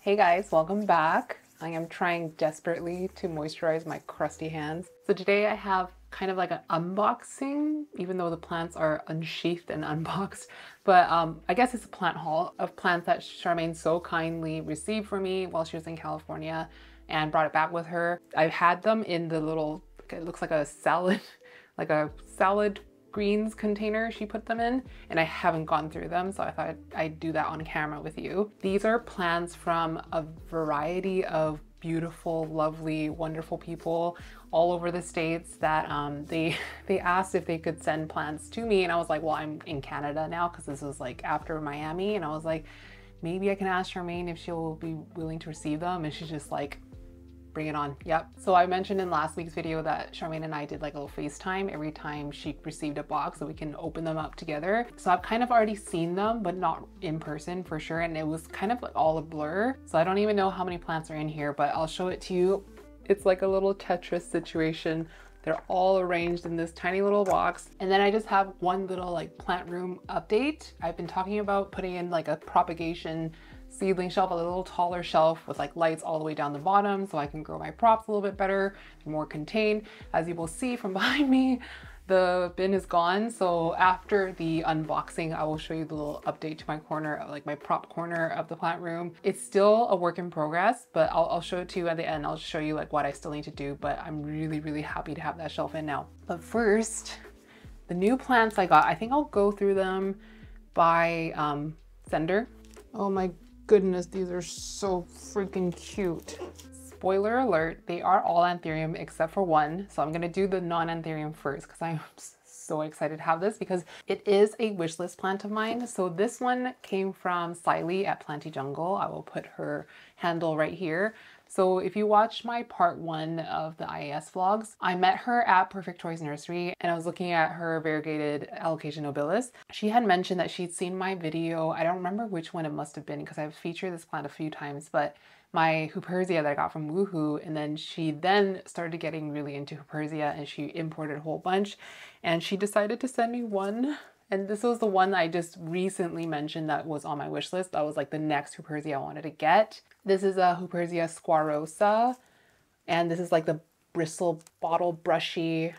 Hey guys, welcome back. I am trying desperately to moisturize my crusty hands. So today I have kind of like an unboxing, even though the plants are unsheathed and unboxed. But I guess it's a plant haul of plants that Charmaine so kindly received for me while she was in California and brought it back with her. I've had them in the little, it looks like a salad, like a salad greens container she put them in, and I haven't gone through them, so I thought I'd do that on camera with you. These are plants from a variety of beautiful, lovely, wonderful people all over the States that they asked if they could send plants to me, and I was like, well, I'm in Canada now because this was like after Miami, and I was like, maybe I can ask Charmaine if she'll be willing to receive them, and she's just like, bring it on. Yep. So I mentioned in last week's video that Charmaine and I did like a little FaceTime every time she received a box so we can open them up together. So I've kind of already seen them, but not in person for sure. And it was kind of like all a blur. So I don't even know how many plants are in here, but I'll show it to you. It's like a little Tetris situation. They're all arranged in this tiny little box. And then I just have one little like plant room update. I've been talking about putting in like a propagation seedling shelf, a little taller shelf with like lights all the way down the bottom so I can grow my props a little bit better, more contained. As you will see from behind me, the bin is gone. So after the unboxing, I will show you the little update to my corner, like my prop corner of the plant room. It's still a work in progress, but I'll show it to you at the end. I'll show you like what I still need to do, but I'm really, really happy to have that shelf in now. But first, the new plants I got, I think I'll go through them by sender. Oh my goodness, these are so freaking cute. Spoiler alert, they are all Antherium except for one. So I'm gonna do the non-Antherium first because I'm so excited to have this because it is a wishlist plant of mine. So this one came from Saily at Planty Jungle. I will put her handle right here. So if you watched my part 1 of the IAS vlogs, I met her at Perfect Toys Nursery and I was looking at her variegated Alocasia nobilis. She had mentioned that she'd seen my video. I don't remember which one it must have been because I've featured this plant a few times, but my Hupersia that I got from Woohoo, and then she then started getting really into Hupersia and she imported a whole bunch and she decided to send me one. And this was the one I just recently mentioned that was on my wish list. That was like the next Hupersia I wanted to get. This is a Hupersia squarosa, and this is like the bristle bottle brushy,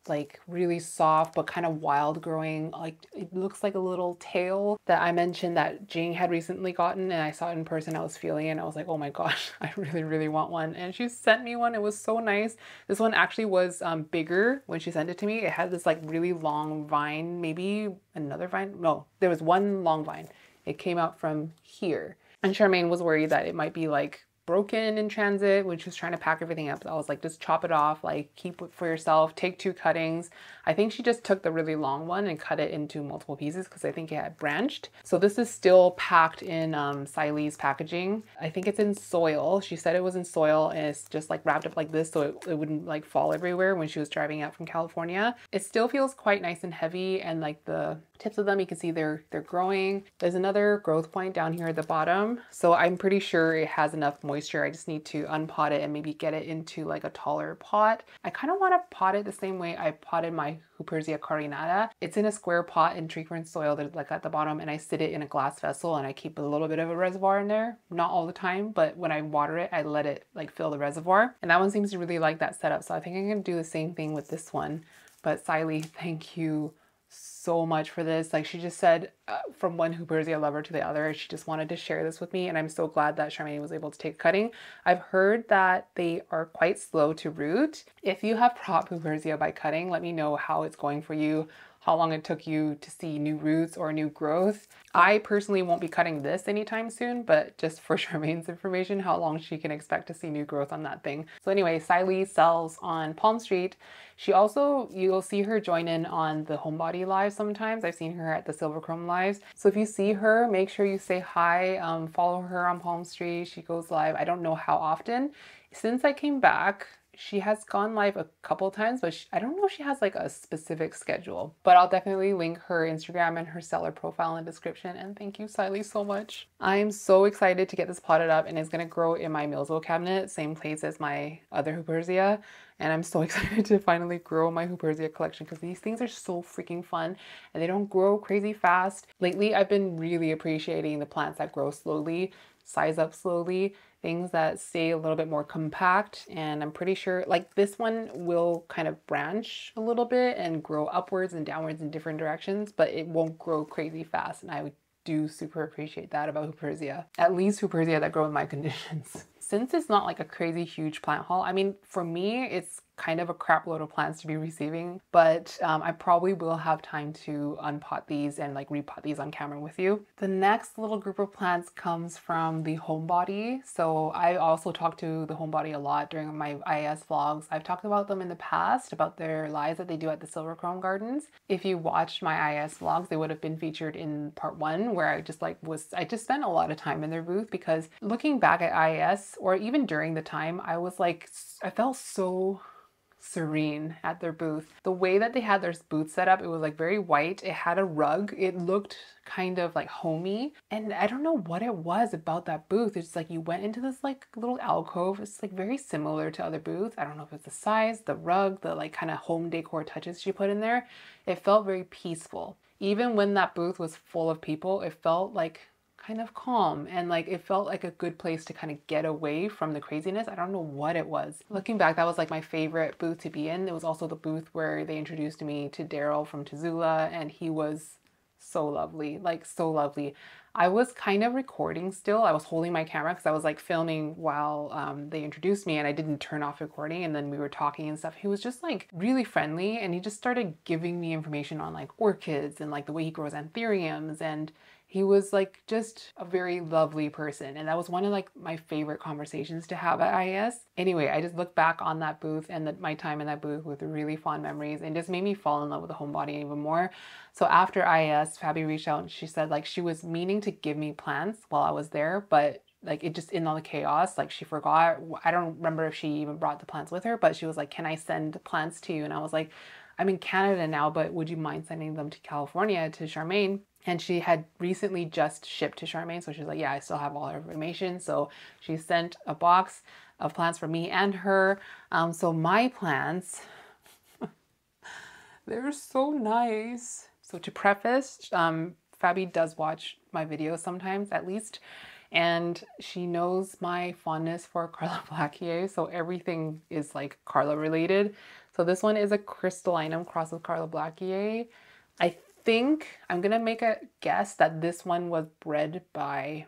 like really soft but kind of wild growing. Like it looks like a little tail that I mentioned that Jing had recently gotten, and I saw it in person. I was feeling it and I was like, oh my gosh, I really, really want one. And she sent me one. It was so nice. This one actually was bigger when she sent it to me. It had this like really long vine, maybe another vine. No, there was one long vine. It came out from here. And Charmaine was worried that it might be like broken in transit when she was trying to pack everything up. So I was like, just chop it off, like keep it for yourself, take 2 cuttings. I think she just took the really long one and cut it into multiple pieces because I think it had branched. So this is still packed in Saily's packaging. I think it's in soil. She said it was in soil and it's just like wrapped up like this so it wouldn't like fall everywhere when she was driving out from California. It still feels quite nice and heavy, and like the tips of them, you can see they're growing. There's another growth point down here at the bottom. So I'm pretty sure it has enough moisture. I just need to unpot it and maybe get it into like a taller pot. I kind of want to pot it the same way I potted my Hupersia carinata. It's in a square pot in tree fern soil that's like at the bottom, and I sit it in a glass vessel and I keep a little bit of a reservoir in there. Not all the time, but when I water it, I let it like fill the reservoir. And that one seems to really like that setup. So I think I'm going to do the same thing with this one. But Saily, thank you so much for this. Like she just said, from one Hupersia lover to the other, she just wanted to share this with me, and I'm so glad that Charmaine was able to take a cutting. I've heard that they are quite slow to root. If you have prop Hupersia by cutting, let me know how it's going for you, how long it took you to see new roots or new growth. I personally won't be cutting this anytime soon, but just for Charmaine's information, how long she can expect to see new growth on that thing. So anyway, Saily sells on Palm Street. She also, you'll see her join in on the Homebody live sometimes. I've seen her at the Silver Chrome lives. So if you see her, make sure you say hi, follow her on Palm Street. She goes live. I don't know how often. Since I came back, she has gone live a couple times, but I don't know if she has like a specific schedule, but I'll definitely link her Instagram and her seller profile in the description. And thank you, Saily, so much. I'm so excited to get this potted up, and it's going to grow in my Millsville cabinet, same place as my other Hupersia. And I'm so excited to finally grow my Hupersia collection because these things are so freaking fun and they don't grow crazy fast. Lately, I've been really appreciating the plants that grow slowly. size up slowly, things that stay a little bit more compact. And I'm pretty sure like this one will kind of branch a little bit and grow upwards and downwards in different directions, but it won't grow crazy fast. And I do super appreciate that about Huperzia. At least Huperzia that grow in my conditions. Since it's not like a crazy huge plant haul, I mean, for me, it's kind of a crap load of plants to be receiving, but I probably will have time to unpot these and like repot these on camera with you. The next little group of plants comes from the Homebody. So I also talked to the Homebody a lot during my IS vlogs. I've talked about them in the past, about their lives that they do at the Silver Chrome Gardens. If you watched my IS vlogs, they would have been featured in part 1, where I just spent a lot of time in their booth, because looking back at IS, or even during the time, I felt so serene at their booth. The way that they had their booth set up, it was like very white. It had a rug. It looked kind of like homey. And I don't know what it was about that booth. It's like you went into this like little alcove. It's like very similar to other booths. I don't know if it's the size, the rug, the like kind of home decor touches she put in there. It felt very peaceful. Even when that booth was full of people, it felt like kind of calm, and like it felt like a good place to kind of get away from the craziness. I don't know what it was. Looking back, that was like my favorite booth to be in. It was also the booth where they introduced me to Daryl from Tazula, and he was so lovely, like so lovely. I was kind of recording still. I was holding my camera because I was like filming while they introduced me, and I didn't turn off recording, and then we were talking and stuff. He was just like really friendly, and he just started giving me information on like orchids and like the way he grows anthuriums, and he was like just a very lovely person. And that was one of like my favorite conversations to have at IS. Anyway, I just look back on that booth and my time in that booth with really fond memories, and just made me fall in love with the Homebody even more. So after IS, Fabi reached out and she said like she was meaning to give me plants while I was there, but like it just, in all the chaos, like she forgot. I don't remember if she even brought the plants with her, but she was like, can I send plants to you? And I was like, I'm in Canada now, but would you mind sending them to California to Charmaine? And she had recently just shipped to Charmaine, so she's like, yeah, I still have all her information. So she sent a box of plants for me and her. So my plants, they're so nice. So to preface, Fabi does watch my videos sometimes, at least, and she knows my fondness for Carla Blackier, so everything is like Carla related. So this one is a crystallinum crossed with Carla Blackier. I think I'm gonna make a guess that this one was bred by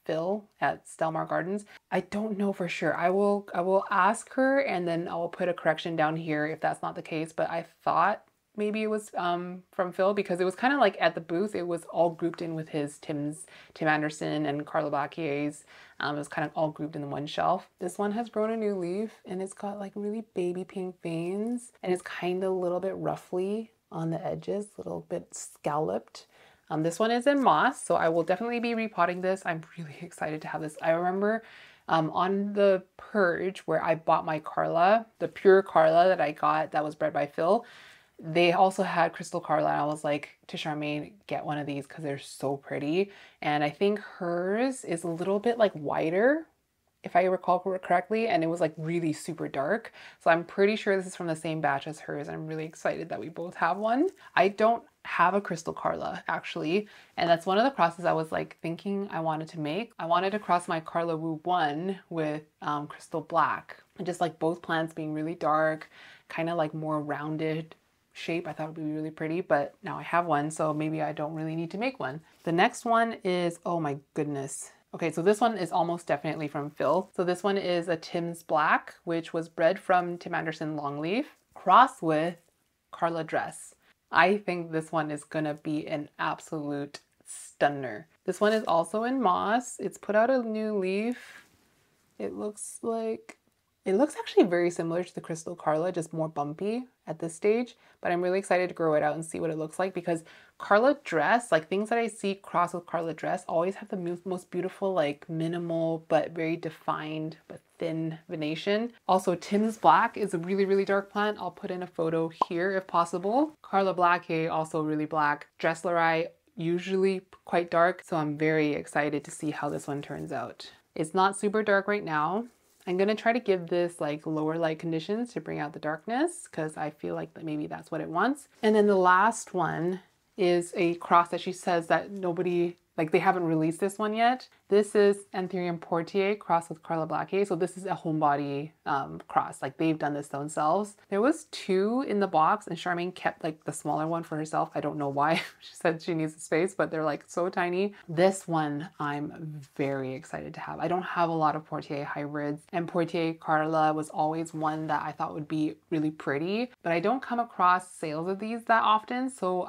Phil at Stelmar Gardens. I don't know for sure. I will ask her, and then I'll put a correction down here if that's not the case, but I thought maybe it was from Phil, because it was kind of like at the booth, it was all grouped in with his Tim Anderson and Carla Blackier's. It was kind of all grouped in one shelf. This one has grown a new leaf, and it's got like really baby pink veins, and it's kind of a little bit ruffly on the edges, a little bit scalloped. This one is in moss, so I will definitely be repotting this. I'm really excited to have this. I remember on the purge where I bought my Carla, the pure Carla that I got that was bred by Phil, they also had Crystal Carla, and I was like to Charmaine, get one of these because they're so pretty. And I think hers is a little bit like whiter, if I recall correctly, and it was like really super dark. So I'm pretty sure this is from the same batch as hers, and I'm really excited that we both have one. I don't have a Crystal Carla actually, and that's one of the crosses I was like thinking I wanted to make. I wanted to cross my Carla Wu 1 with Crystal Black, and just like both plants being really dark, kind of like more rounded shape. I thought it would be really pretty, but now I have one, so maybe I don't really need to make one. The next one is, oh my goodness. Okay, so this one is almost definitely from Phil. So this one is a Tim's Black, which was bred from Tim Anderson Longleaf, crossed with Carla Dress. I think this one is gonna be an absolute stunner. This one is also in moss. It's put out a new leaf. It looks actually very similar to the Crystal Carla, just more bumpy at this stage, but I'm really excited to grow it out and see what it looks like, because Carla Dress, like things that I see crossed with Carla Dress always have the most beautiful, like minimal, but very defined, but thin venation. Also, Tim's Black is a really, really dark plant. I'll put in a photo here if possible. Carla Blackier, also really black. Dressleri, usually quite dark. So I'm very excited to see how this one turns out. It's not super dark right now. I'm going to try to give this like lower light conditions to bring out the darkness, because I feel like maybe that's what it wants. And then the last one is a cross that she says that nobody like they haven't released this one yet. This is Anthurium Portier crossed with Carla Blackie. So this is a Homebody cross. Like they've done this themselves. There was 2 in the box and Charmaine kept like the smaller one for herself. I don't know why. She said she needs the space, but they're like so tiny. This one I'm very excited to have. I don't have a lot of Portier hybrids, and Portier Carla was always one that I thought would be really pretty, but I don't come across sales of these that often. So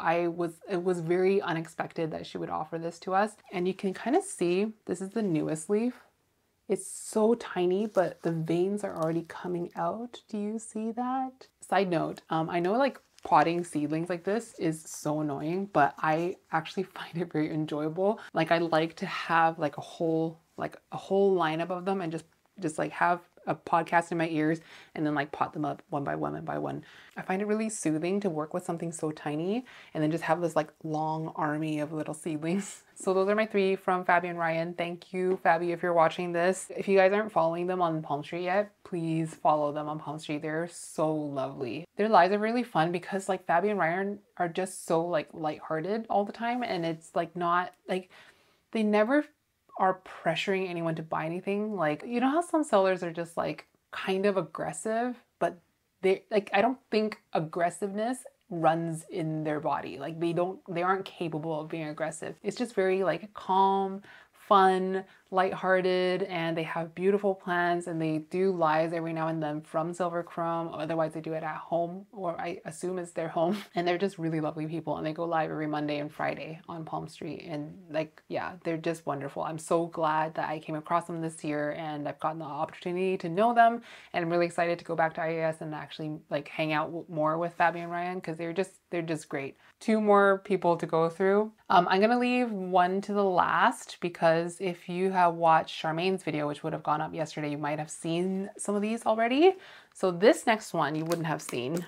it was very unexpected that she would offer this to us. And you can kind of see, this is the newest leaf. It's so tiny, but the veins are already coming out. Do you see that? Side note, I know like potting seedlings like this is so annoying, but I actually find it very enjoyable. Like I like to have like a whole lineup of them and just like have a podcast in my ears and then like pot them up one by one. I find it really soothing to work with something so tiny and then just have this like long army of little seedlings. So those are my 3 from Fabi and Ryan. Thank you, Fabi, if you're watching this. If you guys aren't following them on Palm Street yet, please follow them on Palm Street. They're so lovely. Their lives are really fun because like Fabi and Ryan are just so like lighthearted all the time, and it's like not like they never are pressuring anyone to buy anything. Like, you know how some sellers are just like kind of aggressive, but they like, I don't think aggressiveness runs in their body. Like they aren't capable of being aggressive. It's just very like calm, fun, lighthearted, and they have beautiful plants, and they do lives every now and then from Silver Chrome. Otherwise they do it at home, or I assume it's their home. And they're just really lovely people, and they go live every Monday and Friday on Palm Street. And like, yeah, they're just wonderful. I'm so glad that I came across them this year and I've gotten the opportunity to know them, and I'm really excited to go back to IAS and actually like hang out more with Fabi and Ryan, because they're just great. 2 more people to go through. I'm gonna leave one to the last because if you have watched Charmaine's video, which would have gone up yesterday, you might have seen some of these already. So this next one you wouldn't have seen.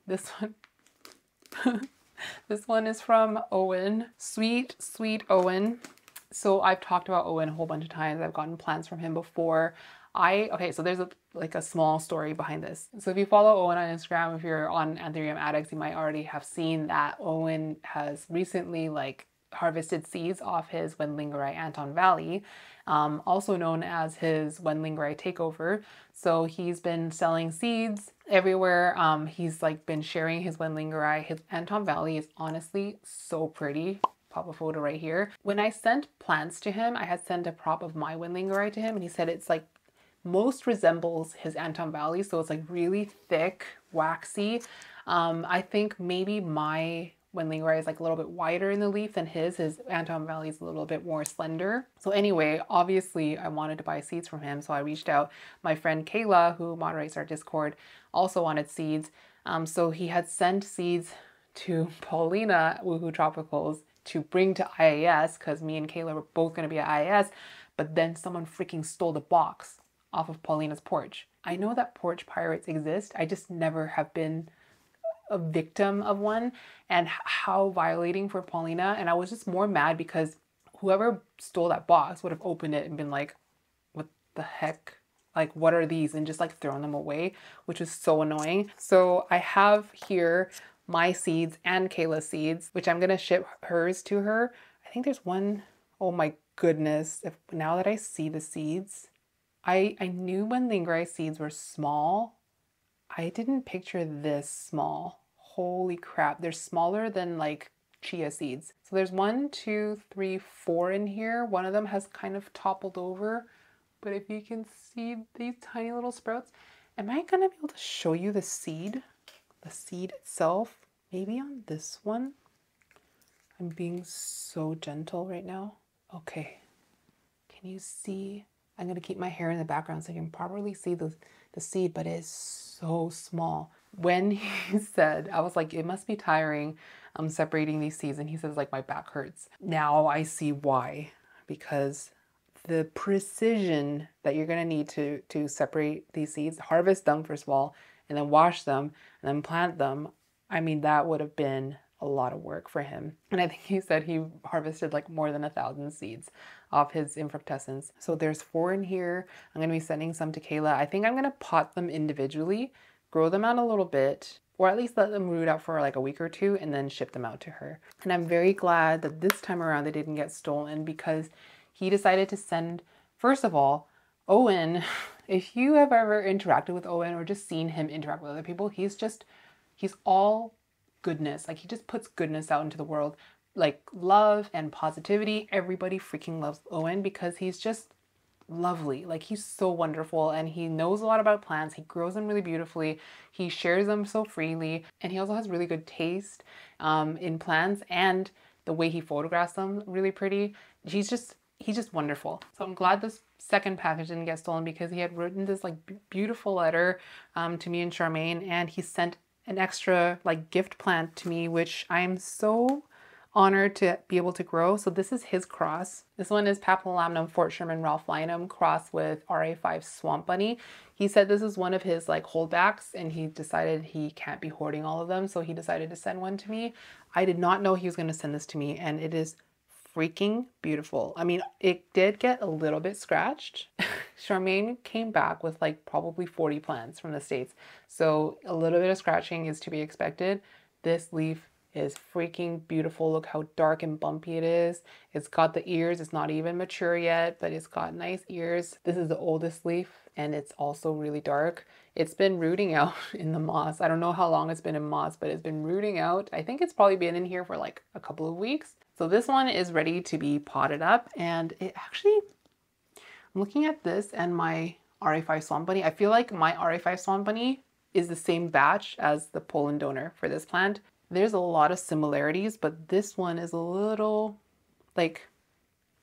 This one, this one is from Owen. Sweet, sweet Owen. So I've talked about Owen a whole bunch of times. I've gotten plants from him before. Okay, so there's a small story behind this. So if you follow Owen on Instagram, if you're on Anthurium Addicts, you might already have seen that Owen has recently like harvested seeds off his Wenlingeri Anton Valley, also known as his Wenlingeri takeover. So he's been selling seeds everywhere. He's like been sharing his Wenlingeri. His Anton Valley is honestly so pretty. Pop a photo right here. When I sent plants to him, I had sent a prop of my Wenlingeri to him, and he said it's like most resembles his Anton Valley. So it's like really thick, waxy. I think maybe my Wenlingeri is like a little bit wider in the leaf than his Anton Valley is a little bit more slender. So anyway, obviously I wanted to buy seeds from him. So I reached out. My friend Kayla, who moderates our Discord, also wanted seeds. So he had sent seeds to Paulina, Mohoo Tropicals, to bring to IAS, because me and Kayla were both going to be at IAS, but then someone freaking stole the box off of Paulina's porch. I know that porch pirates exist. I just never have been a victim of one, and how violating for Paulina. And I was just more mad because whoever stole that box would have opened it and been like, what the heck? Like, what are these? And just like thrown them away, which is so annoying. So I have here my seeds and Kayla's seeds, which I'm gonna ship hers to her. I think there's one, oh my goodness. Now that I see the seeds, I knew when Lingrai seeds were small. I didn't picture this small. Holy crap, they're smaller than like chia seeds. So there's 1, 2, 3, 4 in here. One of them has kind of toppled over, but if you can see these tiny little sprouts, am I gonna be able to show you the seed itself? Maybe on this one. I'm being so gentle right now. Okay, can you see? I'm gonna keep my hair in the background so you can properly see the seed, but it is so small. When he said, I was like, it must be tiring separating these seeds, and he says like my back hurts. Now I see why, because the precision that you're gonna need to separate these seeds, harvest them first of all, and then wash them, and then plant them. I mean, that would have been a lot of work for him. And I think he said he harvested like more than 1,000 seeds off his infructescens. So there's 4 in here. I'm gonna be sending some to Kayla. I think I'm gonna pot them individually, grow them out a little bit, or at least let them root out for like a week or two and then ship them out to her. And I'm very glad that this time around they didn't get stolen, because he decided to send, first of all, Owen, if you have ever interacted with Owen or just seen him interact with other people, he's all goodness. Like, he just puts goodness out into the world, like love and positivity. Everybody freaking loves Owen because he's just lovely. Like, he's so wonderful, and he knows a lot about plants. He grows them really beautifully. He shares them so freely, and he also has really good taste in plants, and the way he photographs them, really pretty. He's just wonderful. So I'm glad this second package didn't get stolen, because he had written this like beautiful letter to me and Charmaine, and he sent an extra like gift plant to me, which I'm so honored to be able to grow. So this is his cross. This one is Papum Fort Sherman Ralphinum cross with RA5 Swamp Bunny. He said this is one of his like holdbacks, and he decided he can't be hoarding all of them, so he decided to send one to me. I did not know he was going to send this to me, and it is freaking beautiful. I mean, it did get a little bit scratched. Charmaine came back with like probably 40 plants from the States, so a little bit of scratching is to be expected. This leaf is freaking beautiful. Look how dark and bumpy it is. It's got the ears. It's not even mature yet, but it's got nice ears. This is the oldest leaf, and it's also really dark. It's been rooting out in the moss. I don't know how long it's been in moss, but it's been rooting out. I think it's probably been in here for like a couple of weeks. So this one is ready to be potted up, and it actually, I'm looking at this and my RA5 Swamp Bunny. I feel like my RA5 Swamp Bunny is the same batch as the Poland donor for this plant. There's a lot of similarities, but this one is a little, like,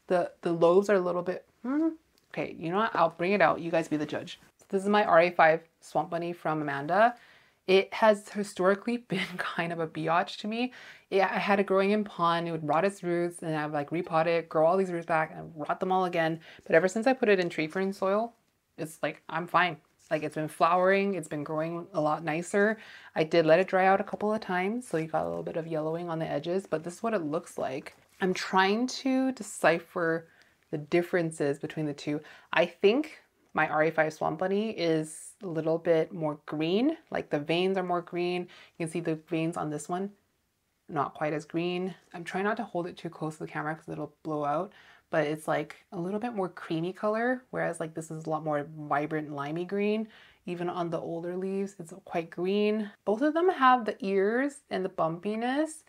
the lobes are a little bit, okay, you know what? I'll bring it out. You guys be the judge. So this is my RA5 Swamp Bunny from Amanda. It has historically been kind of a biatch to me. I had it growing in pond. It would rot its roots, and I would like repot it, grow all these roots back, and rot them all again. But ever since I put it in tree fern soil, it's like, I'm fine. Like, it's been flowering, it's been growing a lot nicer. I did let it dry out a couple of times, so you got a little bit of yellowing on the edges, but this is what it looks like. I'm trying to decipher the differences between the two. I think my RA5 Swamp Bunny is a little bit more green, like the veins are more green. You can see the veins on this one, not quite as green. I'm trying not to hold it too close to the camera because it'll blow out, but it's like a little bit more creamy color, whereas like this is a lot more vibrant limey green. Even on the older leaves, it's quite green. Both of them have the ears and the bumpiness,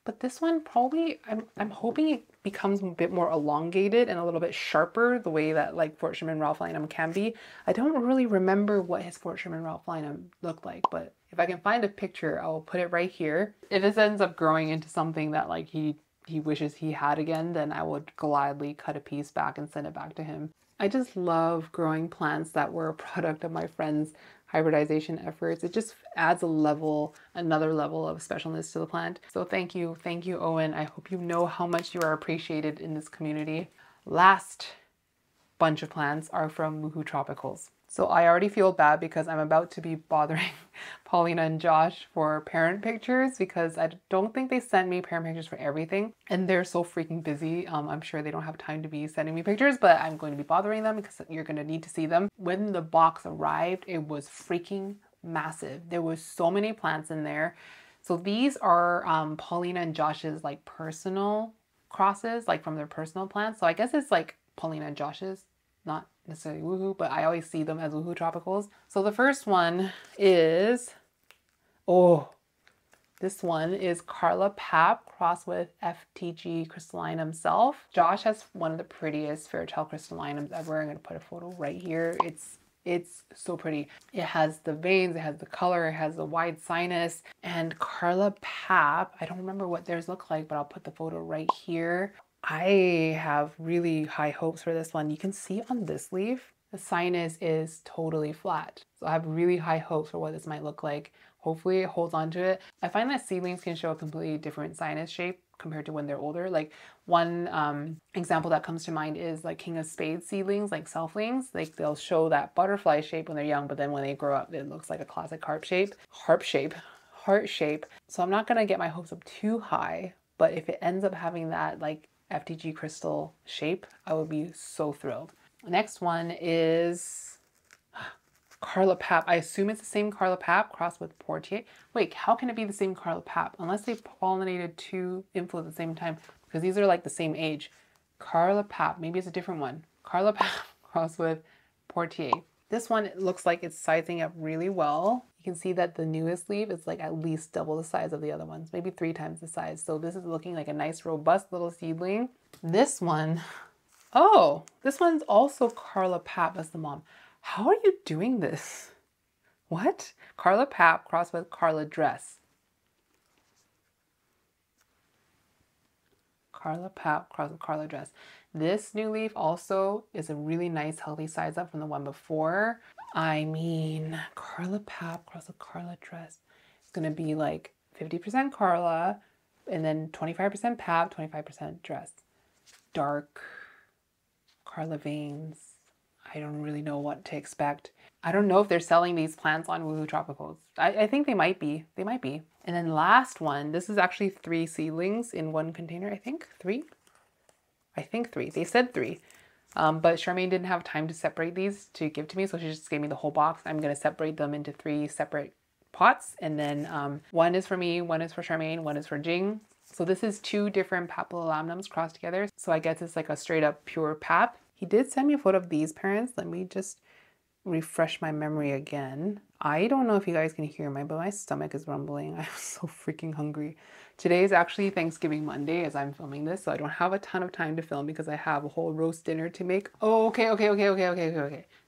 but this one probably, I'm hoping it becomes a bit more elongated and a little bit sharper, the way that like Fort Sherman Ralphinum can be. I don't really remember what his Fort Sherman Ralphinum looked like, but if I can find a picture, I'll put it right here. If this ends up growing into something that like he wishes he had again, then I would gladly cut a piece back and send it back to him. I just love growing plants that were a product of my friends' hybridization efforts. It just adds another level of specialness to the plant. So thank you, Owen. I hope you know how much you are appreciated in this community. Last bunch of plants are from Mohoo Tropicals. So I already feel bad because I'm about to be bothering Paulina and Josh for parent pictures, because I don't think they sent me parent pictures for everything, and they're so freaking busy. I'm sure they don't have time to be sending me pictures, but I'm going to be bothering them because you're going to need to see them. When the box arrived, it was freaking massive. There was so many plants in there. So these are Paulina and Josh's like personal crosses, like from their personal plants. So I guess it's like Paulina and Josh's, not necessarily Woohoo, but I always see them as Mohoo Tropicals. So the first one is, this one is Carla Pap crossed with FTG crystallinum self. Josh has one of the prettiest fairytale crystallinums ever. I'm going to put a photo right here. It's so pretty. It has the veins, it has the color, it has the wide sinus. And Carla Pap, I don't remember what theirs look like, but I'll put the photo right here. I have really high hopes for this one. You can see on this leaf, the sinus is totally flat. So I have really high hopes for what this might look like. Hopefully it holds on to it. I find that seedlings can show a completely different sinus shape compared to when they're older. Like one example that comes to mind is like King of Spades seedlings, like selflings. Like they'll show that butterfly shape when they're young, but then when they grow up, it looks like a classic heart shape. So I'm not gonna get my hopes up too high, but if it ends up having that like FTG crystal shape, I would be so thrilled. The next one is Carla Pap. I assume it's the same Carla Pap crossed with Portier. Wait, how can it be the same Carla Pap? Unless they pollinated two inflows at the same time, because these are like the same age. Carla Pap, maybe it's a different one. Carla Pap crossed with Portier. This one looks like it's sizing up really well. You can see that the newest leaf is like at least double the size of the other ones, maybe 3 times the size. So this is looking like a nice, robust little seedling. This one, oh, this one's also Carla Pap as the mom. How are you doing this? What? Carla Pap crossed with Carla Dress. Carla Pap crossed with Carla Dress. This new leaf also is a really nice healthy size up from the one before. I mean, Carla Pap crossed with Carla Dress. It's gonna be like 50% Carla and then 25% Pap, 25% Dress. Dark Carla veins. I don't really know what to expect. I don't know if they're selling these plants on Mohoo Tropicals. I think they might be. They might be. And then last one, this is actually 3 seedlings in one container, I think. 3? I think 3. They said 3. But Charmaine didn't have time to separate these to give to me, so she just gave me the whole box. I'm going to separate them into 3 separate pots. And then one is for me, one is for Charmaine, one is for Jing. So this is 2 different papillolamnums crossed together. So I guess it's like a straight up pure pap. He did send me a photo of these parents. Let me just refresh my memory again. I don't know if you guys can hear me, but my stomach is rumbling. I'm so freaking hungry. Today is actually Thanksgiving Monday as I'm filming this, so I don't have a ton of time to film because I have a whole roast dinner to make. Oh, okay.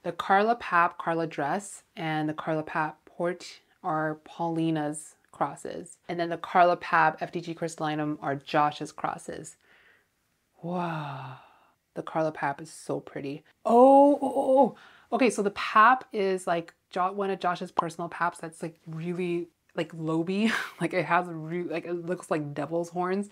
The Carla Pap, Carla Dress, and the Carla Pap Port are Paulina's crosses. And then the Carla Pap FDG Crystallinum are Josh's crosses. Wow. The Carla Pap is so pretty. Oh. Okay, so the pap is like one of Josh's personal paps that's like really like loby. Like it has like it looks like devil's horns.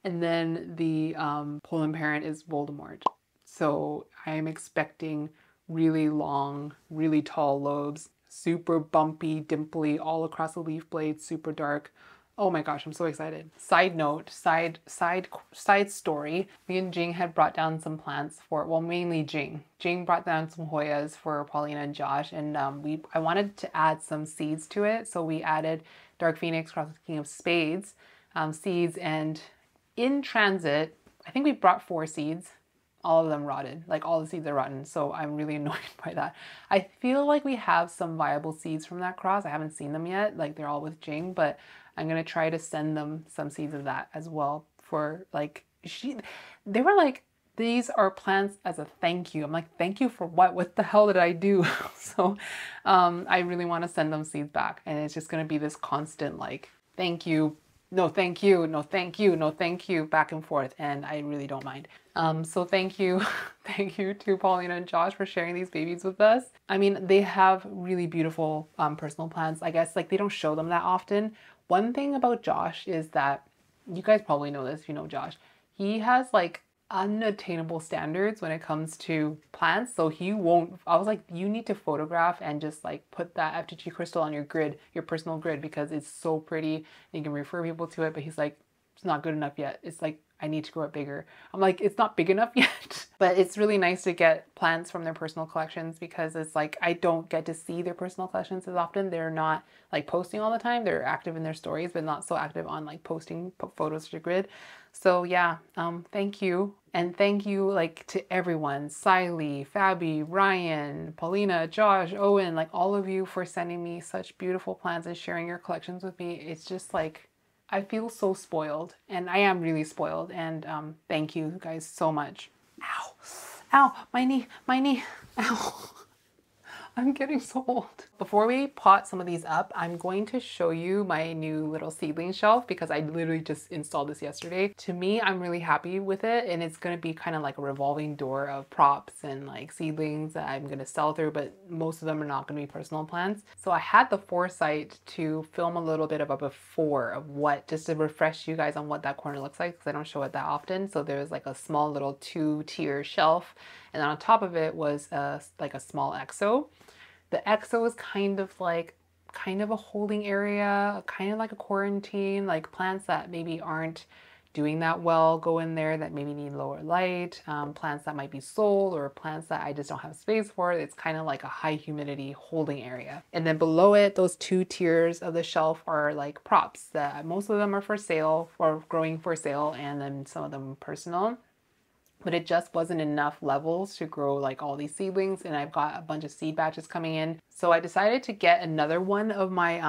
And then the Poland parent is Voldemort. So I am expecting really long, really tall lobes, super bumpy, dimply, all across the leaf blade, super dark. Oh my gosh, I'm so excited. Side note, side story. Me and Jing had brought down some plants for, well, mainly Jing. Jing brought down some Hoyas for Paulina and Josh, and I wanted to add some seeds to it. So we added Dark Phoenix cross with King of Spades seeds, and in transit, I think we brought 4 seeds. All of them rotted, like all the seeds are rotten. So I'm really annoyed by that. I feel like we have some viable seeds from that cross. I haven't seen them yet, like they're all with Jing, but I'm gonna try to send them some seeds of that as well for like, they were like, these are plants as a thank you. I'm like, thank you for what? What the hell did I do? So I really want to send them seeds back, and it's just gonna be this constant like, thank you, no thank you, no thank you, no thank you, back and forth, and I really don't mind. So thank you to Paulina and Josh for sharing these babies with us. I mean, they have really beautiful personal plants. I guess like they don't show them that often. One thing about Josh is that, you guys probably know this if you know Josh, he has like unattainable standards when it comes to plants. So he won't, I was like, you need to photograph and just like put that FTG crystal on your grid, your personal grid, because it's so pretty and you can refer people to it. But he's like, it's not good enough yet. It's like, I need to grow it bigger. I'm like, it's not big enough yet. But it's really nice to get plants from their personal collections, because it's like, I don't get to see their personal collections as often. They're not like posting all the time. They're active in their stories, but not so active on like posting photos to grid. So yeah, thank you. And thank you like to everyone, Saily, Fabi, Ryan, Paulina, Josh, Owen, like all of you for sending me such beautiful plants and sharing your collections with me. It's just like, I feel so spoiled, and I am really spoiled, and thank you guys so much. Ow, ow, my knee, ow. I'm getting so old. Before we pot some of these up, I'm going to show you my new little seedling shelf, because I literally just installed this yesterday. To me, I'm really happy with it, and it's gonna be kind of like a revolving door of props and like seedlings that I'm gonna sell through, but most of them are not gonna be personal plants. So I had the foresight to film a little bit of a before of what, just to refresh you guys on what that corner looks like, because I don't show it that often. So there's like a small little 2-tier shelf, and on top of it was like a small exo. The exo is kind of a holding area, kind of like a quarantine, like plants that maybe aren't doing that well go in there that maybe need lower light, plants that might be sold, or plants that I just don't have space for. It's kind of like a high humidity holding area. And then below it, those two tiers of the shelf are like props that most of them are for sale or growing for sale, and then some of them personal. But it just wasn't enough levels to grow like all these seedlings, and I've got a bunch of seed batches coming in. So I decided to get another one of my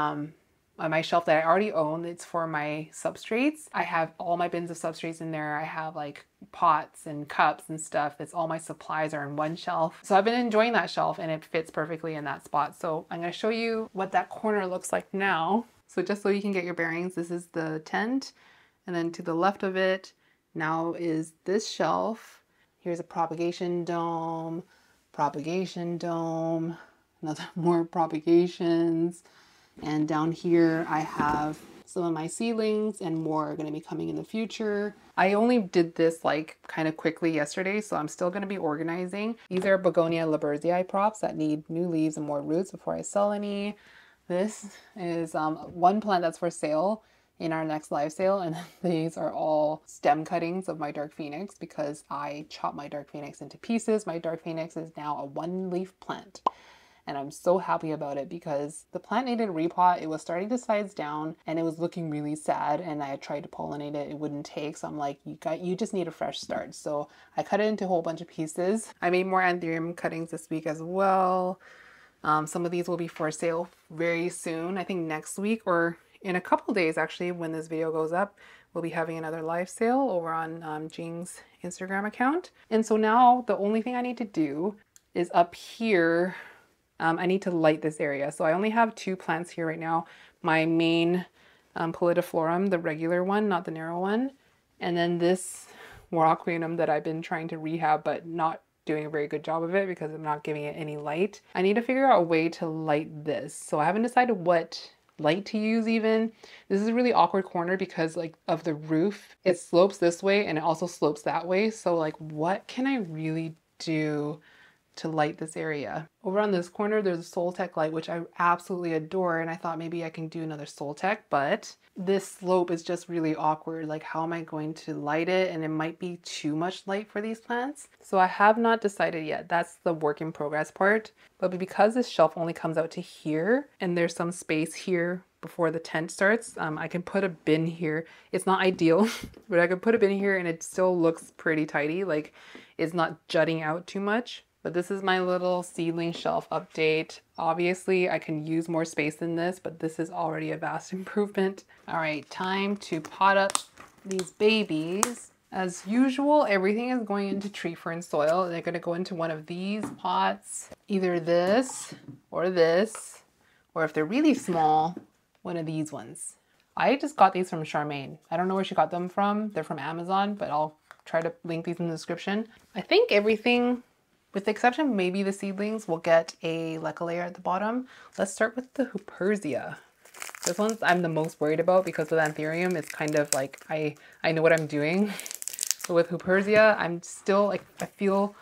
on my shelf that I already own. It's for my substrates. I have all my bins of substrates in there. I have like pots and cups and stuff. It's all my supplies are in one shelf. So I've been enjoying that shelf, and it fits perfectly in that spot. So I'm going to show you what that corner looks like now. So just so you can get your bearings, this is the tent, and then to the left of it now is this shelf. Here's a propagation dome, another more propagations. And down here I have some of my seedlings, and more are going to be coming in the future. I only did this like kind of quickly yesterday, so I'm still going to be organizing. These are Begonia Liberzii props that need new leaves and more roots before I sell any. This is one plant that's for sale in our next live sale, and these are all stem cuttings of my Dark Phoenix because I chopped my Dark Phoenix into pieces. My Dark Phoenix is now a one-leaf plant, and I'm so happy about it because the plant needed a repot. It was starting to size down and it was looking really sad, and I had tried to pollinate it. It wouldn't take, so I'm like, you just need a fresh start. So I cut it into a whole bunch of pieces. I made more Antherium cuttings this week as well. Some of these will be for sale very soon. I think next week, or in a couple days actually, when this video goes up, we'll be having another live sale over on Jing's Instagram account. And so now the only thing I need to do is up here, I need to light this area. So I only have two plants here right now. My main Pallidiflorum, the regular one, not the narrow one. And then this Warocqueanum that I've been trying to rehab but not doing a very good job of it because I'm not giving it any light. I need to figure out a way to light this. So I haven't decided what light to use even. This is a really awkward corner because like of the roof, it slopes this way and it also slopes that way. So like, what can I really do to light this area? Over on this corner, there's a Soltech light, which I absolutely adore, and I thought maybe I can do another Soltech, but this slope is just really awkward. Like, how am I going to light it? And it might be too much light for these plants. So I have not decided yet. That's the work in progress part. But because this shelf only comes out to here, and there's some space here before the tent starts, I can put a bin here. It's not ideal, but I could put a bin here and it still looks pretty tidy. Like, it's not jutting out too much. But this is my little seedling shelf update. Obviously, I can use more space than this, but this is already a vast improvement. All right, time to pot up these babies. As usual, everything is going into tree fern soil. They're gonna go into one of these pots, either this, or if they're really small, one of these ones. I just got these from Charmaine. I don't know where she got them from. They're from Amazon, but I'll try to link these in the description. I think everything, with the exception of maybe the seedlings, will get a leca layer at the bottom. Let's start with the Huperzia. This one I'm the most worried about because with Antherium, it's kind of like I know what I'm doing. But with Huperzia, I'm still like, I feel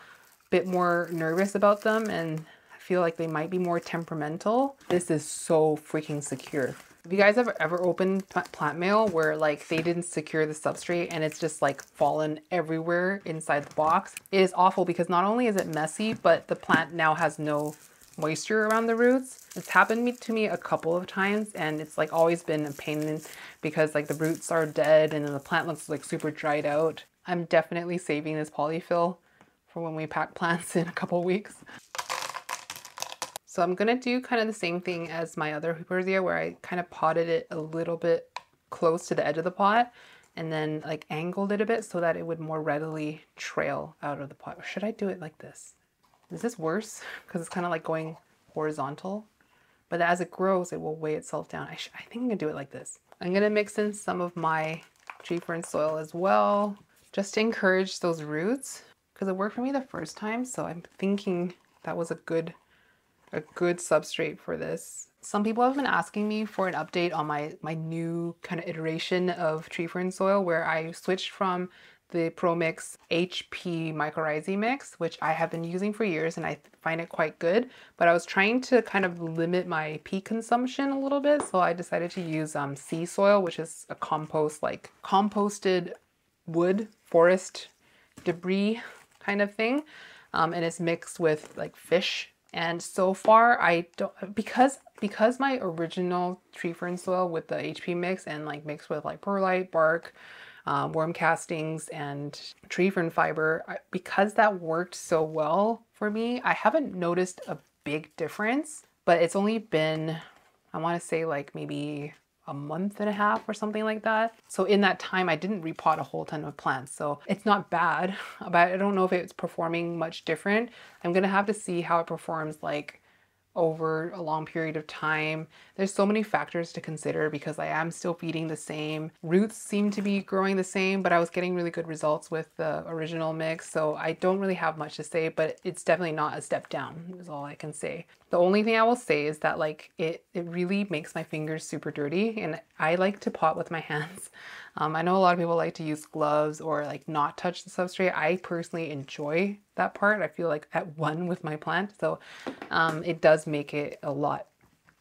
a bit more nervous about them, and I feel like they might be more temperamental. This is so freaking secure. Have you guys ever opened plant mail where like they didn't secure the substrate and it's just like fallen everywhere inside the box? It is awful because not only is it messy, but the plant now has no moisture around the roots. It's happened to me a couple of times, and it's like always been a pain because like the roots are dead and then the plant looks like super dried out. I'm definitely saving this polyfill for when we pack plants in a couple weeks. So I'm gonna do kind of the same thing as my other Huperzia, where I kind of potted it a little bit close to the edge of the pot and then like angled it a bit so that it would more readily trail out of the pot. Or should I do it like this? Is this worse? Because it's kind of like going horizontal, but as it grows, it will weigh itself down. I think I'm gonna do it like this. I'm gonna mix in some of my tree fern soil as well, just to encourage those roots, because it worked for me the first time. So I'm thinking that was a good substrate for this. Some people have been asking me for an update on my new kind of iteration of tree fern soil, where I switched from the ProMix HP mycorrhizae mix, which I have been using for years and I find it quite good, but I was trying to kind of limit my peat consumption a little bit, so I decided to use sea soil, which is a composted wood forest debris kind of thing, and it's mixed with like fish. And so far I don't, because my original tree fern soil with the HP mix and like mixed with like perlite, bark, worm castings and tree fern fiber, because that worked so well for me, I haven't noticed a big difference. But it's only been, I want to say like maybe a month and a half or something like that. So in that time, I didn't repot a whole ton of plants. So it's not bad, but I don't know if it's performing much different. I'm gonna have to see how it performs like over a long period of time. There's so many factors to consider because I am still feeding the same. Roots seem to be growing the same, but I was getting really good results with the original mix. So I don't really have much to say, but it's definitely not a step down is all I can say. The only thing I will say is that like it really makes my fingers super dirty, and I like to pot with my hands. I know a lot of people like to use gloves or like not touch the substrate. I personally enjoy that part. I feel like at one with my plant. So it does make it a lot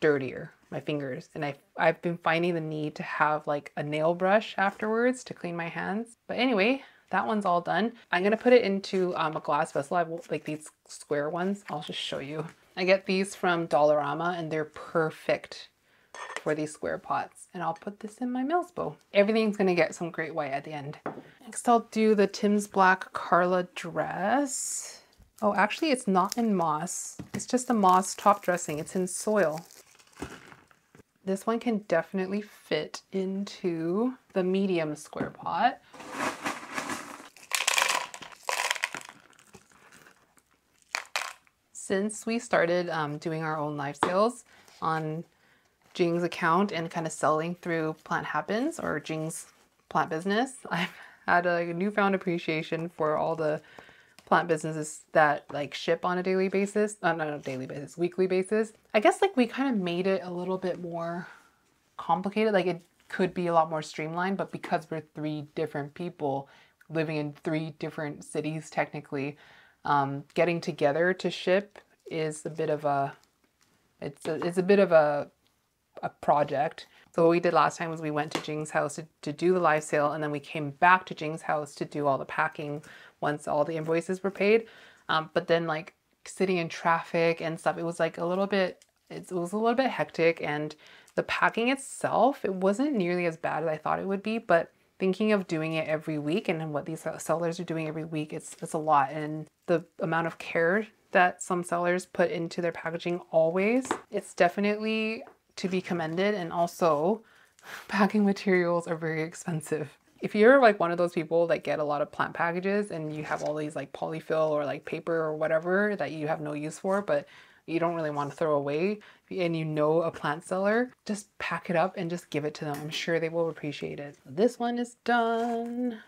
dirtier, my fingers. And I've been finding the need to have like a nail brush afterwards to clean my hands. But anyway, that one's all done. I'm gonna put it into a glass vessel. I will, like these square ones. I'll just show you. I get these from Dollarama and they're perfect for these square pots, and I'll put this in my Mills bowl. Everything's gonna get some great white at the end. Next I'll do the Tim's Black Carla dress. Oh, actually it's not in moss. It's just a moss top dressing. It's in soil. This one can definitely fit into the medium square pot. Since we started doing our own live sales on Jing's account and kind of selling through Plant Happens or Jing's plant business, I've had a newfound appreciation for all the plant businesses that like ship on a daily basis, not a daily basis, weekly basis. I guess like we kind of made it a little bit more complicated. Like it could be a lot more streamlined, but because we're 3 different people living in 3 different cities technically, getting together to ship is a bit of a, it's a bit of a project. So what we did last time was we went to Jing's house to do the live sale, and then we came back to Jing's house to do all the packing once all the invoices were paid. But then like sitting in traffic and stuff, it was like a little bit, it was a little bit hectic, and the packing itself, it wasn't nearly as bad as I thought it would be, but thinking of doing it every week and what these sellers are doing every week, it's a lot. And the amount of care that some sellers put into their packaging always, it's definitely to be commended. And also packing materials are very expensive. If you're like one of those people that get a lot of plant packages and you have all these like polyfill or like paper or whatever that you have no use for, but you don't really want to throw away, and you know a plant seller, just pack it up and just give it to them. I'm sure they will appreciate it. This one is done,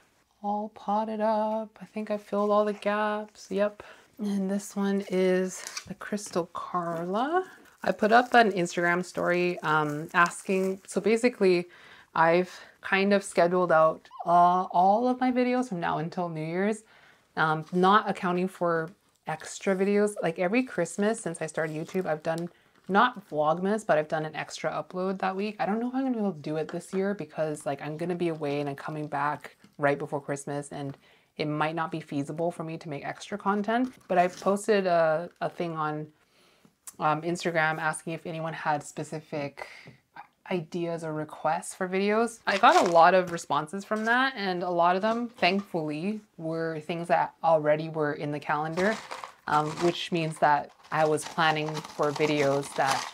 all potted up. I think I filled all the gaps. Yep. And this one is the Crystal Carla. I put up an Instagram story asking, so basically I've kind of scheduled out all of my videos from now until New Year's, not accounting for extra videos. Like every Christmas since I started YouTube, I've done not Vlogmas, but I've done an extra upload that week. I don't know if I'm gonna be able to do it this year because like I'm gonna be away and I'm coming back right before Christmas, and it might not be feasible for me to make extra content. But I posted a thing on Instagram asking if anyone had specific ideas or requests for videos. I got a lot of responses from that, and a lot of them, thankfully, were things that already were in the calendar, which means that I was planning for videos that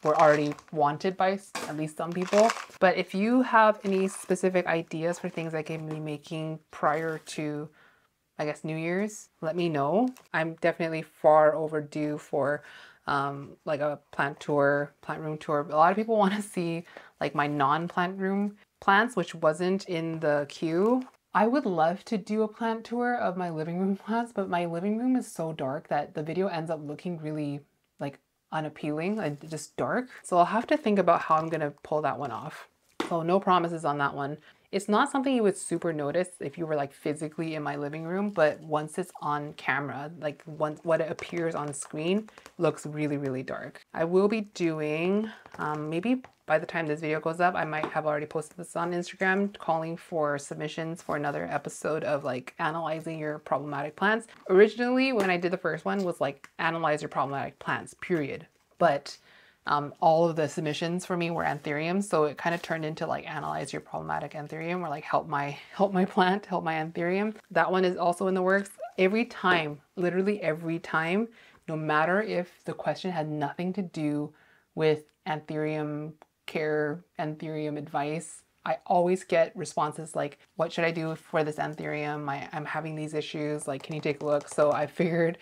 were already wanted by at least some people. But if you have any specific ideas for things I can be making prior to, I guess, New Year's, let me know. I'm definitely far overdue for like a plant room tour. A lot of people want to see like my non-plant room plants, which wasn't in the queue. I would love to do a plant tour of my living room plants, but my living room is so dark that the video ends up looking really like unappealing, like just dark. So I'll have to think about how I'm gonna pull that one off. So no promises on that one. It's not something you would super notice if you were like physically in my living room, but once it's on camera, like what it appears on screen looks really, really dark. I will be doing maybe by the time this video goes up, I might have already posted this on Instagram, calling for submissions for another episode of like analyzing your problematic plants. Originally, when I did the first one, was like analyze your problematic plants, period. But all of the submissions for me were anthuriums, so it kind of turned into like analyze your problematic anthurium, or like help my plant, help my anthurium. That one is also in the works. Every time, literally every time, no matter if the question had nothing to do with anthurium care, anthurium advice, I always get responses like, what should I do for this anthurium? I'm having these issues, like, can you take a look? So I figured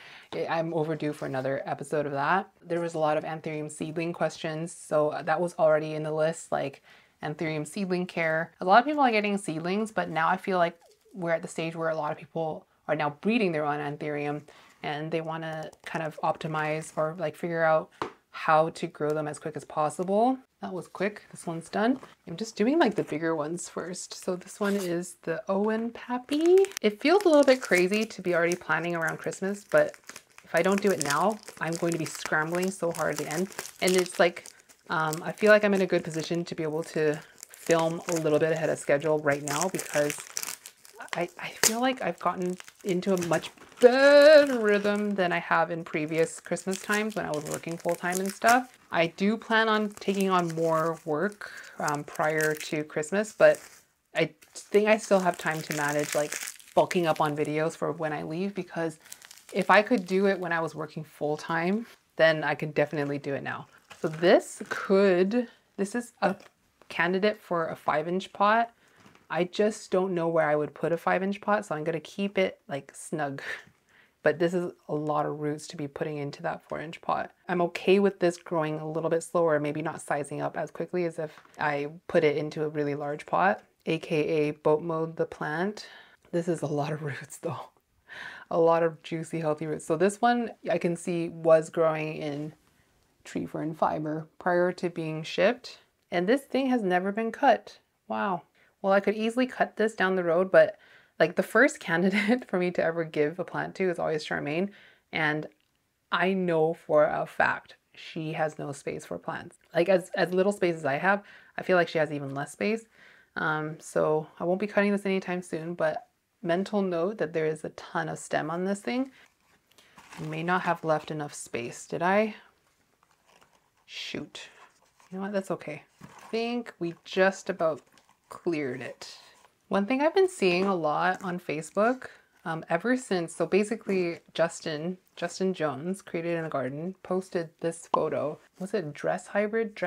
I'm overdue for another episode of that. There was a lot of anthurium seedling questions, so that was already in the list, like anthurium seedling care. A lot of people are getting seedlings, but now I feel like we're at the stage where a lot of people are now breeding their own anthurium, and they want to kind of optimize or like figure out how to grow them as quick as possible. That was quick. This one's done. I'm just doing like the bigger ones first. So this one is the Owen Papy. It feels a little bit crazy to be already planning around Christmas, but if I don't do it now, I'm going to be scrambling so hard at the end. And it's like, I feel like I'm in a good position to be able to film a little bit ahead of schedule right now, because I feel like I've gotten into a much better rhythm than I have in previous Christmas times when I was working full-time and stuff. I do plan on taking on more work prior to Christmas, but I think I still have time to manage like bulking up on videos for when I leave, because if I could do it when I was working full-time, then I could definitely do it now. So this is a candidate for a 5-inch pot. I just don't know where I would put a 5-inch pot, so I'm going to keep it like snug. But this is a lot of roots to be putting into that 4-inch pot. I'm okay with this growing a little bit slower, maybe not sizing up as quickly as if I put it into a really large pot, aka boat mode the plant. This is a lot of roots though. A lot of juicy, healthy roots. So this one I can see was growing in tree fern fiber prior to being shipped. And this thing has never been cut. Wow. Well, I could easily cut this down the road, but like the first candidate for me to ever give a plant to is always Charmaine. And I know for a fact she has no space for plants. Like as little space as I have, I feel like she has even less space. So I won't be cutting this anytime soon, but mental note that there is a ton of stem on this thing. I may not have left enough space. Did I? Shoot. You know what? That's okay. I think we just about cleared it. One thing I've been seeing a lot on Facebook ever since, so basically Justin Jones, Created in a Garden, posted this photo. Was it dress hybrid?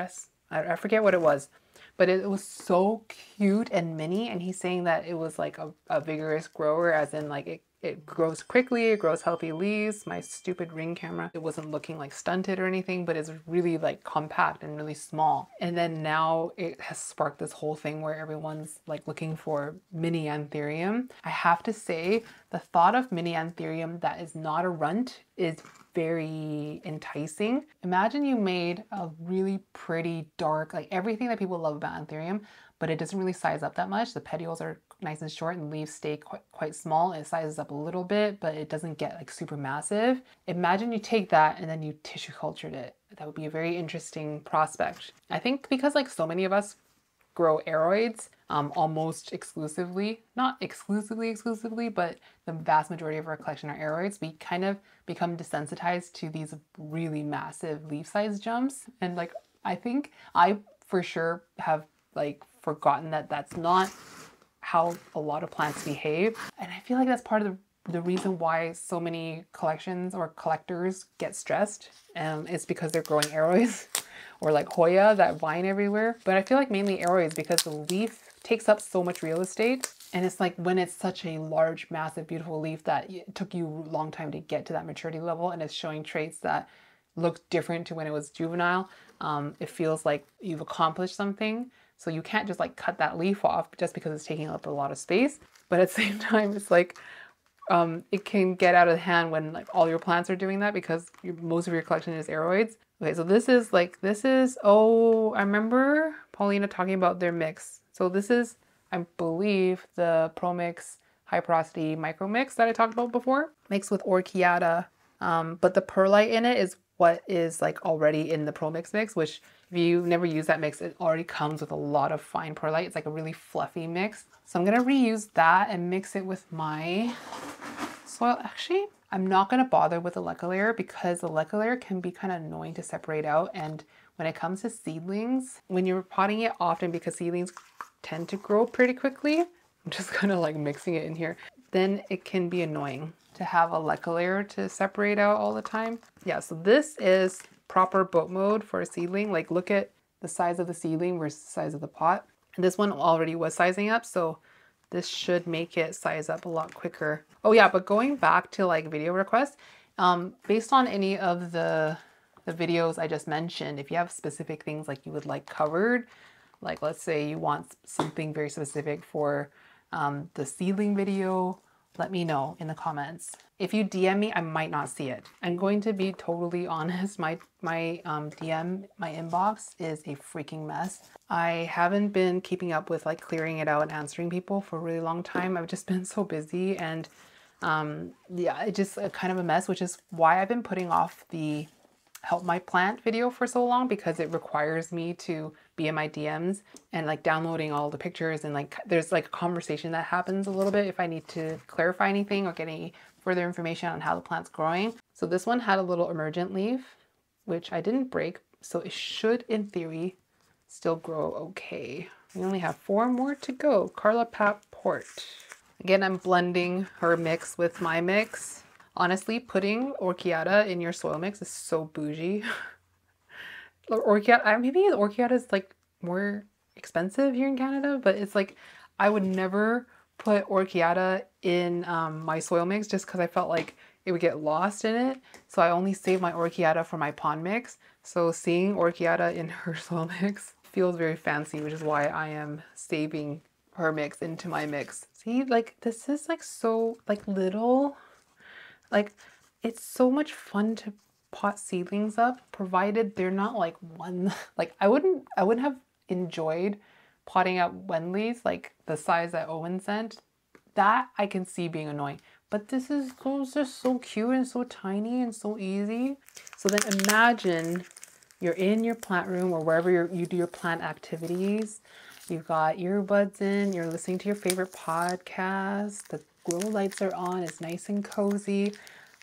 I forget what it was, but it was so cute and mini, and he's saying that it was like a vigorous grower, as in like it grows quickly, it grows healthy leaves. My stupid Ring camera, it wasn't looking like stunted or anything, but it's really like compact and really small. And then now it has sparked this whole thing where everyone's like looking for mini anthurium. I have to say, the thought of mini anthurium that is not a runt is very enticing. Imagine you made a really pretty dark, like everything that people love about anthurium, but it doesn't really size up that much. The petioles are nice and short and the leaves stay quite small. It sizes up a little bit, but it doesn't get like super massive. Imagine you take that and then you tissue cultured it. That would be a very interesting prospect. I think because like so many of us grow aroids almost exclusively, not exclusively, but the vast majority of our collection are aroids, we kind of become desensitized to these really massive leaf size jumps. And like, I think I for sure have like forgotten that that's not how a lot of plants behave. And I feel like that's part of the reason why so many collections or collectors get stressed. It's because they're growing aroids or like Hoya, that vine everywhere. But I feel like mainly aroids because the leaf takes up so much real estate. And it's like when it's such a large, massive, beautiful leaf that it took you a long time to get to that maturity level, and it's showing traits that look different to when it was juvenile. It feels like you've accomplished something. So you can't just like cut that leaf off just because it's taking up a lot of space. But at the same time, it's like it can get out of hand when like all your plants are doing that, because most of your collection is aroids. Okay, so this is, oh, I remember Paulina talking about their mix. So this is, I believe, the Pro Mix High Porosity Micro Mix that I talked about before, mixed with Orchiata. But the perlite in it is what is like already in the Pro Mix mix, which if you never use that mix, it already comes with a lot of fine perlite. It's like a really fluffy mix. So I'm gonna reuse that and mix it with my soil. Actually, I'm not gonna bother with the leca layer because the leca layer can be kind of annoying to separate out. And when it comes to seedlings, when you're potting it often, because seedlings tend to grow pretty quickly, I'm just kind of like mixing it in here, then it can be annoying to have a leca layer to separate out all the time. Yeah, so this is proper boat mode for a seedling. Like look at the size of the seedling versus the size of the pot. And this one already was sizing up, so this should make it size up a lot quicker. Oh yeah, but going back to like video requests, based on any of the videos I just mentioned, if you have specific things like you would like covered, like let's say you want something very specific for the seedling video, let me know in the comments. If you DM me, I might not see it. I'm going to be totally honest. My DM, my inbox is a freaking mess. I haven't been keeping up with like clearing it out and answering people for a really long time. I've just been so busy and yeah, it's just kind of a mess, which is why I've been putting off the help my plant video for so long, because it requires me to be in my DMs and like downloading all the pictures, and like there's like a conversation that happens a little bit if I need to clarify anything or get any further information on how the plant's growing. So this one had a little emergent leaf, which I didn't break, so it should in theory still grow okay. We only have 4 more to go. Carla Pap Port. Again, I'm blending her mix with my mix. Honestly, putting orchiata in your soil mix is so bougie. Orchiata, maybe orchiata is like more expensive here in Canada, but it's like I would never put orchiata in my soil mix just because I felt like it would get lost in it. So I only save my orchiata for my pond mix. So seeing orchiata in her soil mix feels very fancy, which is why I am saving her mix into my mix. See, like this is like so like little. Like, it's so much fun to pot seedlings up, provided they're not like one, like I wouldn't have enjoyed potting up Wenley's, like the size that Owen sent. That I can see being annoying. But this is just so cute and so tiny and so easy. So then imagine you're in your plant room or wherever you do your plant activities. You've got earbuds in, you're listening to your favorite podcast, the grow lights are on, it's nice and cozy.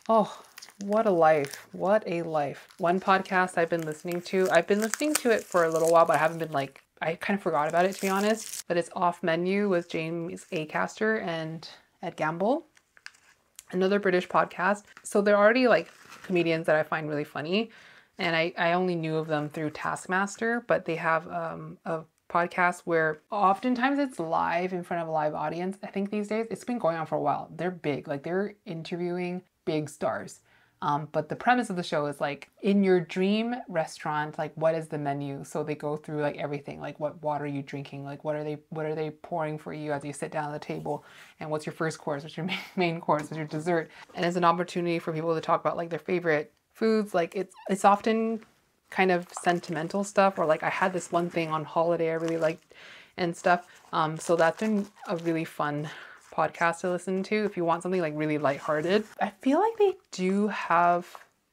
Oh, what a life. What a life. One podcast I've been listening to it for a little while, but I haven't been like, I kind of forgot about it to be honest, but it's Off Menu with James Acaster and Ed Gamble, another British podcast. So they're already like comedians that I find really funny, and I only knew of them through Taskmaster, but they have a podcast where oftentimes it's live in front of a live audience. I think these days it's been going on for a while. They're big, like they're interviewing big stars. But the premise of the show is like in your dream restaurant, like what is the menu? So they go through like everything, like what water are you drinking? Like what are they pouring for you as you sit down at the table? And what's your first course? What's your main course? What's your dessert? And it's an opportunity for people to talk about like their favorite foods. Like it's often kind of sentimental stuff, or like I had this one thing on holiday I really liked and stuff. So that's been a really fun podcast to listen to if you want something like really lighthearted. I feel like they do have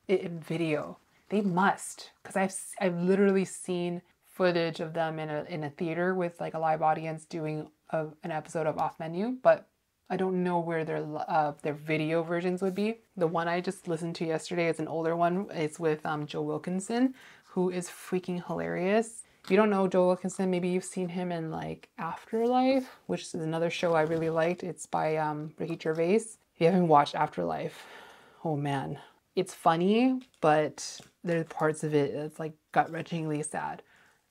it in video. They must, because I've literally seen footage of them in a theater with like a live audience doing an episode of Off Menu, but I don't know where their video versions would be. The one I just listened to yesterday is an older one. It's with Joe Wilkinson, who is freaking hilarious. If you don't know Joe Wilkinson, maybe you've seen him in like Afterlife, which is another show I really liked. It's by Ricky Gervais. If you haven't watched Afterlife, oh man. It's funny, but there's parts of it that's like gut-wrenchingly sad.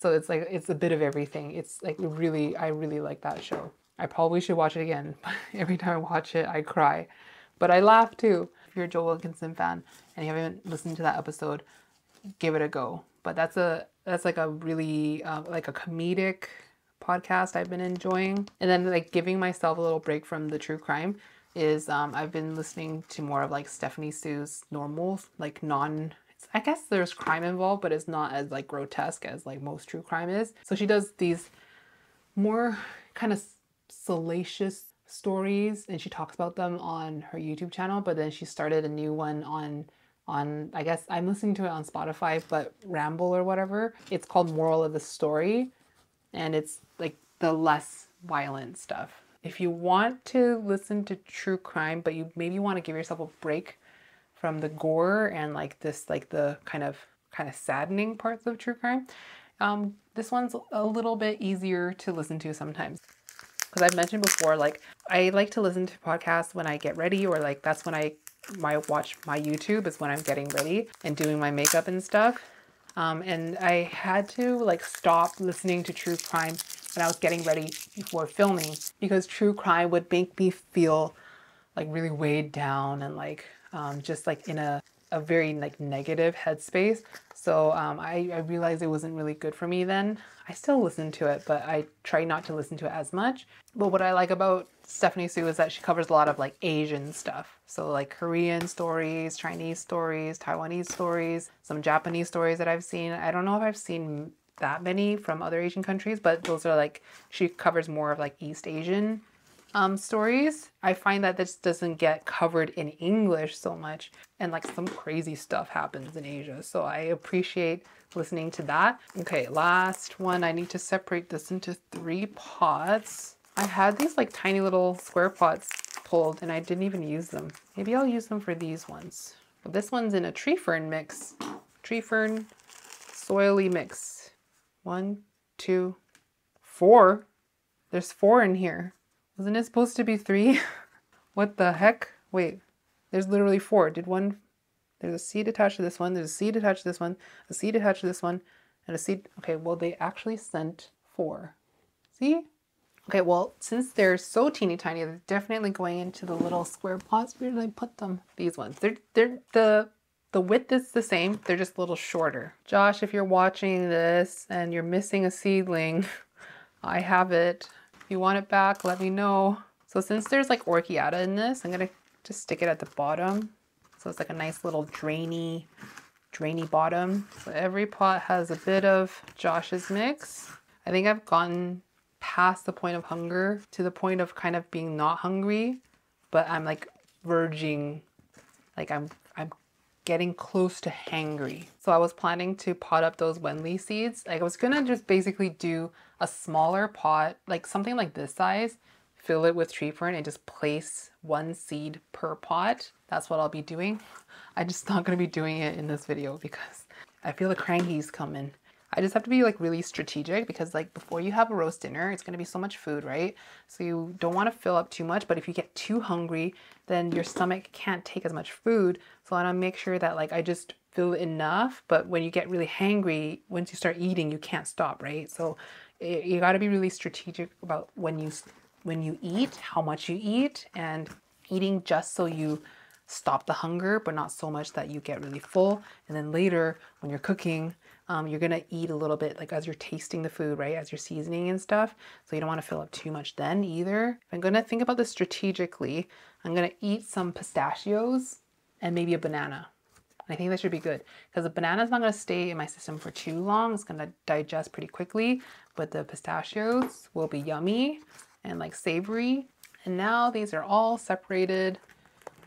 So it's like, it's a bit of everything. It's like I really like that show. I probably should watch it again, but every time I watch it, I cry. But I laugh too. If you're a Joe Wilkinson fan and you haven't listened to that episode, give it a go. But that's like a really like a comedic podcast I've been enjoying. And then like giving myself a little break from the true crime is I've been listening to more of like Stephanie Sue's normal, like I guess there's crime involved, but it's not as like grotesque as like most true crime is. So she does these more kind of salacious stories and she talks about them on her YouTube channel, but then she started a new one on on, I guess I'm listening to it on Spotify, but Ramble or whatever. It's called Moral of the Story, and it's like the less violent stuff. If you want to listen to true crime, but you maybe want to give yourself a break from the gore and like this, like the kind of saddening parts of true crime, this one's a little bit easier to listen to sometimes. Because I've mentioned before, like I like to listen to podcasts when I get ready, or like that's when I watch my YouTube is when I'm getting ready and doing my makeup and stuff. And I had to like stop listening to true crime when I was getting ready before filming, because true crime would make me feel like really weighed down and like just like in a very like negative headspace. So I realized it wasn't really good for me then. I still listen to it, but I try not to listen to it as much. But what I like about Stephanie Sue is that she covers a lot of like Asian stuff. So like Korean stories, Chinese stories, Taiwanese stories, some Japanese stories that I've seen. I don't know if I've seen that many from other Asian countries, but those are like, she covers more of like East Asian stories. I find that this doesn't get covered in English so much, and like some crazy stuff happens in Asia. So I appreciate listening to that. Okay, last one. I need to separate this into 3 pots. I had these like tiny little square pots pulled and I didn't even use them. Maybe I'll use them for these ones. Well, this one's in a tree fern mix. Tree fern soily mix. 1, 2, 4. There's 4 in here. Wasn't it supposed to be 3? What the heck? Wait, there's literally 4. There's a seed attached to this one, there's a seed attached to this one, a seed attached to this one, and a seed. Okay, well, they actually sent 4. See? Okay, well, since they're so teeny tiny, they're definitely going into the little square pots. Where did I put them? These ones. The width is the same, they're just a little shorter. Josh, if you're watching this and you're missing a seedling, I have it. If you want it back, let me know. So since there's like orchiata in this, I'm gonna just stick it at the bottom. So it's like a nice little drainy bottom. So every pot has a bit of Josh's mix. I think I've gotten past the point of hunger to the point of kind of being not hungry, but I'm like verging, like I'm getting close to hangry. So I was planning to pot up those Wenli seeds. Like I was gonna just basically do a smaller pot, like something like this size, fill it with tree fern and just place 1 seed per pot. That's what I'll be doing. I'm just not gonna be doing it in this video because I feel the crankies coming. I just have to be like really strategic, because like before you have a roast dinner, it's gonna be so much food, right? So you don't want to fill up too much, but if you get too hungry, then your stomach can't take as much food. So I want to make sure that like I just fill enough, but when you get really hangry, once you start eating, you can't stop, right? So you got to be really strategic about when you eat, how much you eat, and eating just so you stop the hunger, but not so much that you get really full. And then later when you're cooking, you're gonna eat a little bit like as you're tasting the food, right? As you're seasoning and stuff. So you don't want to fill up too much then either. If I'm gonna think about this strategically, I'm gonna eat some pistachios and maybe a banana. I think that should be good, because the banana is not going to stay in my system for too long. It's going to digest pretty quickly, but the pistachios will be yummy and like savory. And now these are all separated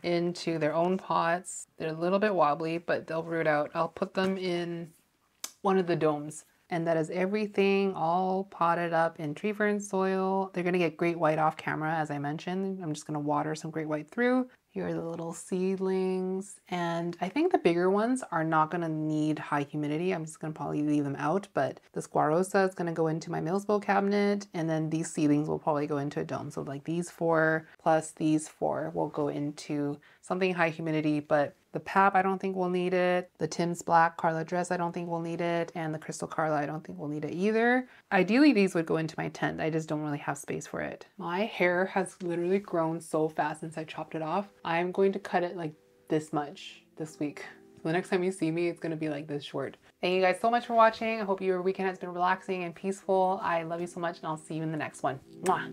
into their own pots. They're a little bit wobbly, but they'll root out. I'll put them in one of the domes. And that is everything all potted up in tree fern soil. They're going to get great white off camera, as I mentioned. I'm just going to water some great white through. Here are the little seedlings. And I think the bigger ones are not going to need high humidity. I'm just going to probably leave them out. But the squarosa is going to go into my Mills bowl cabinet. And then these seedlings will probably go into a dome. So like these 4 plus these 4 will go into something high humidity. But the Pap, I don't think we'll need it. The Tim's Black Carla dress, I don't think we'll need it. And the Crystal Carla, I don't think we'll need it either. Ideally, these would go into my tent. I just don't really have space for it. My hair has literally grown so fast since I chopped it off. I'm going to cut it like this much this week. So the next time you see me, it's going to be like this short. Thank you guys so much for watching. I hope your weekend has been relaxing and peaceful. I love you so much, and I'll see you in the next one. Mwah.